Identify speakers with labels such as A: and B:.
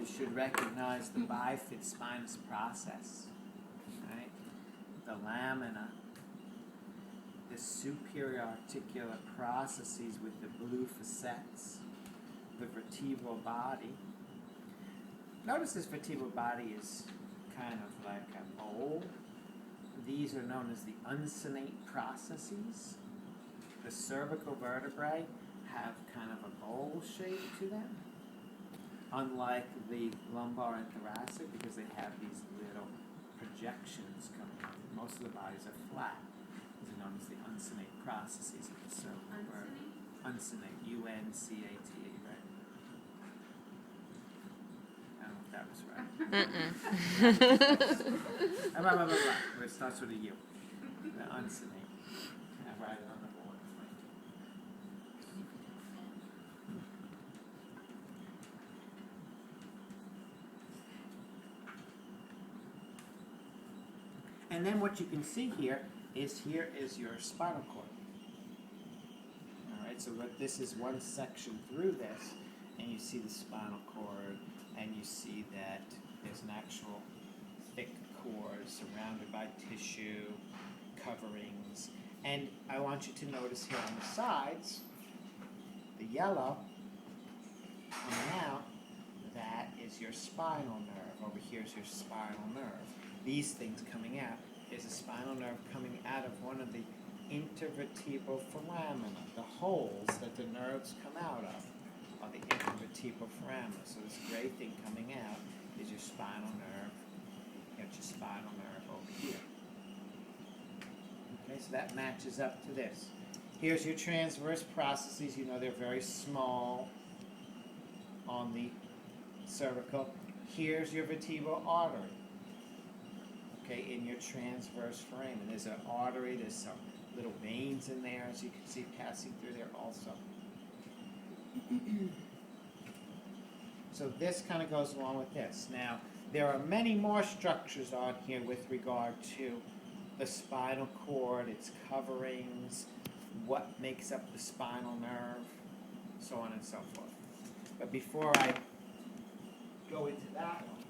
A: you should recognize the bifid spinous process, right? The lamina, the superior articular processes with the blue facets, the vertebral body. Notice this vertebral body is kind of like a bowl. These are known as the uncinate processes. The cervical vertebrae have kind of a bowl shape to them, unlike the lumbar and thoracic, because they have these little projections coming out. Most of the bodies are flat. These are known as the uncinate processes of the cervical vertebrae. Uncinate, U-N-C-A-T-E, right? I don't know if that was right. Blah, blah, blah, blah. It starts with a U. The uncinate. I write it on the board. And then what you can see here is your spinal cord. All right, so this is one section through this, and you see the spinal cord, and you see that there's an actual thick cord surrounded by tissue, coverings. And I want you to notice here on the sides, the yellow coming out, that is your spinal nerve. Over here is your spinal nerve. These things coming out is a spinal nerve coming out of one of the intervertebral foramina. The holes that the nerves come out of are the intervertebral foramina. So this gray thing coming out is your spinal nerve. You got your spinal nerve over here. Okay, so that matches up to this. Here's your transverse processes. You know they're very small on the cervical. Here's your vertebral artery. Okay, in your transverse foramen. There's an artery, there's some little veins in there, as you can see, passing through there also. So this kind of goes along with this. Now, there are many more structures on here with regard to the spinal cord, its coverings, what makes up the spinal nerve, so on and so forth. But before I go into that one,